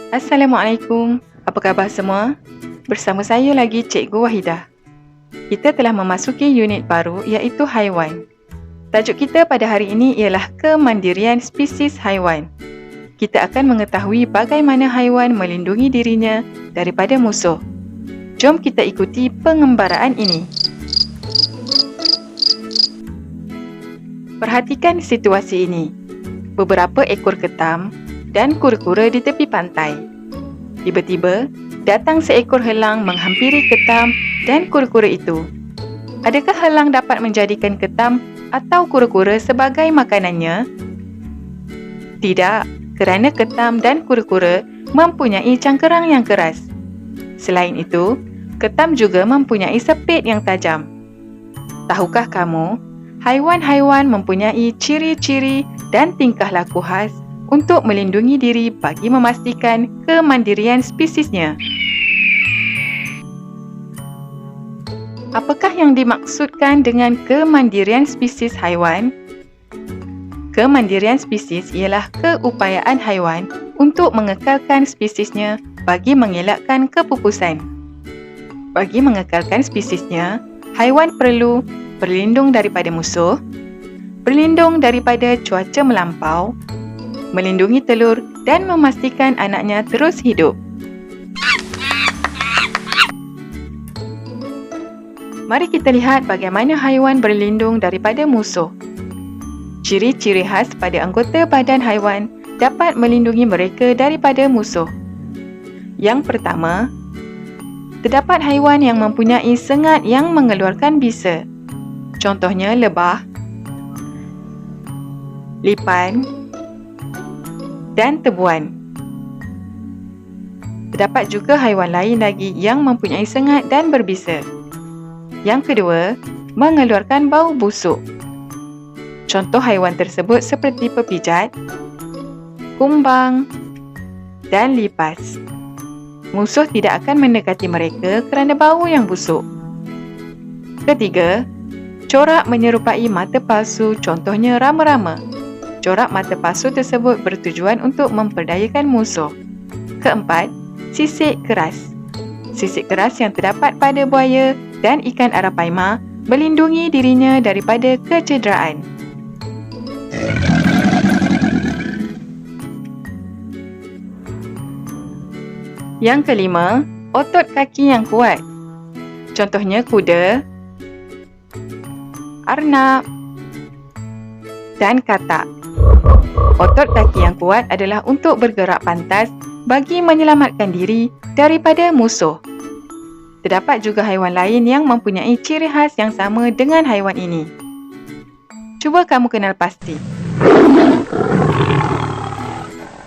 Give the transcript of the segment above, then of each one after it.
Assalamualaikum, apa khabar semua? Bersama saya lagi Cikgu Wahidah. Kita telah memasuki unit baru iaitu haiwan. Tajuk kita pada hari ini ialah kemandirian spesies haiwan. Kita akan mengetahui bagaimana haiwan melindungi dirinya daripada musuh. Jom kita ikuti pengembaraan ini. Perhatikan situasi ini. Beberapa ekor ketam dan kura-kura di tepi pantai. Tiba-tiba, datang seekor helang menghampiri ketam dan kura-kura itu. Adakah helang dapat menjadikan ketam atau kura-kura sebagai makanannya? Tidak, kerana ketam dan kura-kura mempunyai cangkerang yang keras. Selain itu, ketam juga mempunyai sepit yang tajam. Tahukah kamu, haiwan-haiwan mempunyai ciri-ciri dan tingkah laku khas untuk melindungi diri bagi memastikan kemandirian spesiesnya. Apakah yang dimaksudkan dengan kemandirian spesies haiwan? Kemandirian spesies ialah keupayaan haiwan untuk mengekalkan spesiesnya bagi mengelakkan kepupusan. Bagi mengekalkan spesiesnya, haiwan perlu berlindung daripada musuh, berlindung daripada cuaca melampau, melindungi telur dan memastikan anaknya terus hidup. Mari kita lihat bagaimana haiwan berlindung daripada musuh. Ciri-ciri khas pada anggota badan haiwan dapat melindungi mereka daripada musuh. Yang pertama, terdapat haiwan yang mempunyai sengat yang mengeluarkan bisa. Contohnya lebah, lipan dan tebuan. Terdapat juga haiwan lain lagi yang mempunyai sengat dan berbisa. Yang kedua, mengeluarkan bau busuk. Contoh haiwan tersebut seperti pepijat, kumbang dan lipas. Musuh tidak akan mendekati mereka kerana bau yang busuk. Ketiga, corak menyerupai mata palsu, contohnya rama-rama. Corak mata palsu tersebut bertujuan untuk memperdayakan musuh. Keempat, sisik keras. Sisik keras yang terdapat pada buaya dan ikan arapaima melindungi dirinya daripada kecederaan. Yang kelima, otot kaki yang kuat. Contohnya kuda, arnab dan katak. Otot kaki yang kuat adalah untuk bergerak pantas bagi menyelamatkan diri daripada musuh. Terdapat juga haiwan lain yang mempunyai ciri khas yang sama dengan haiwan ini. Cuba kamu kenal pasti.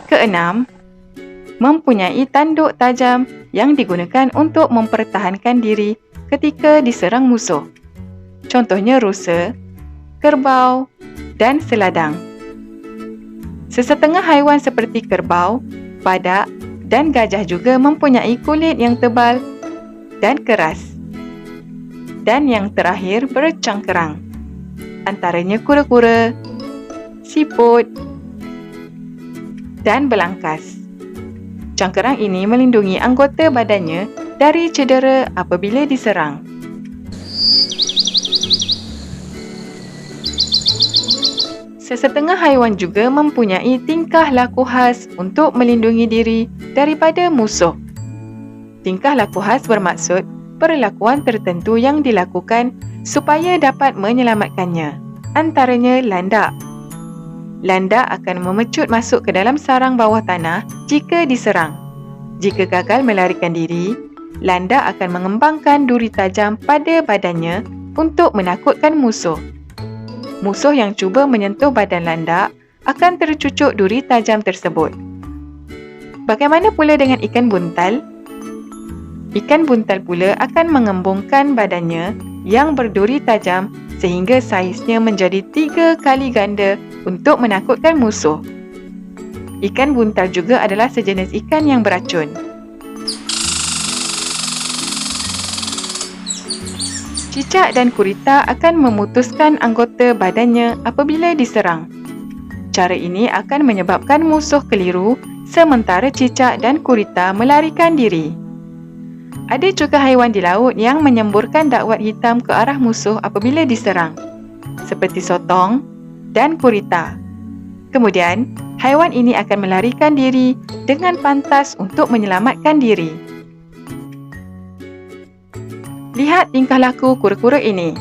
Keenam, mempunyai tanduk tajam yang digunakan untuk mempertahankan diri ketika diserang musuh. Contohnya rusa, kerbau dan seladang. Sesetengah haiwan seperti kerbau, badak dan gajah juga mempunyai kulit yang tebal dan keras. Dan yang terakhir bercangkerang. Antaranya kura-kura, siput dan belangkas. Cangkerang ini melindungi anggota badannya dari cedera apabila diserang. Sesetengah haiwan juga mempunyai tingkah laku khas untuk melindungi diri daripada musuh. Tingkah laku khas bermaksud perlakuan tertentu yang dilakukan supaya dapat menyelamatkannya. Antaranya landak. Landak akan memecut masuk ke dalam sarang bawah tanah jika diserang. Jika gagal melarikan diri, landak akan mengembangkan duri tajam pada badannya untuk menakutkan musuh. Musuh yang cuba menyentuh badan landak akan tercucuk duri tajam tersebut. Bagaimana pula dengan ikan buntal? Ikan buntal pula akan mengembungkan badannya yang berduri tajam sehingga saiznya menjadi 3 kali ganda untuk menakutkan musuh. Ikan buntal juga adalah sejenis ikan yang beracun. Cicak dan gurita akan memutuskan anggota badannya apabila diserang. Cara ini akan menyebabkan musuh keliru sementara cicak dan gurita melarikan diri. Ada juga haiwan di laut yang menyemburkan dakwat hitam ke arah musuh apabila diserang, seperti sotong dan gurita. Kemudian, haiwan ini akan melarikan diri dengan pantas untuk menyelamatkan diri. Lihat tingkah laku kura-kura ini.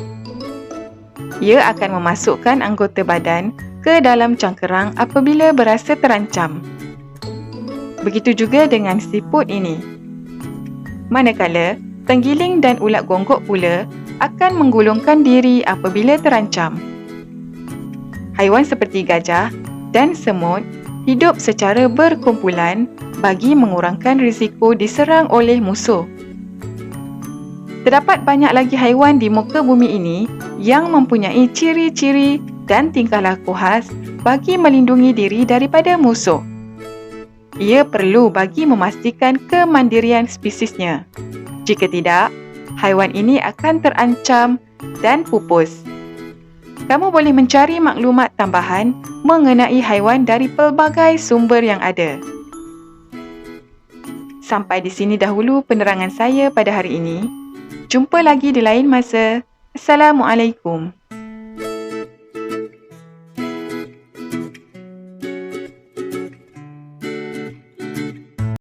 Ia akan memasukkan anggota badan ke dalam cangkerang apabila berasa terancam. Begitu juga dengan siput ini. Manakala, tenggiling dan ulat gonggok pula akan menggulungkan diri apabila terancam. Haiwan seperti gajah dan semut hidup secara berkumpulan bagi mengurangkan risiko diserang oleh musuh. Terdapat banyak lagi haiwan di muka bumi ini yang mempunyai ciri-ciri dan tingkah laku khas bagi melindungi diri daripada musuh. Ia perlu bagi memastikan kemandirian spesiesnya. Jika tidak, haiwan ini akan terancam dan pupus. Kamu boleh mencari maklumat tambahan mengenai haiwan dari pelbagai sumber yang ada. Sampai di sini dahulu penerangan saya pada hari ini. Jumpa lagi di lain masa. Assalamualaikum.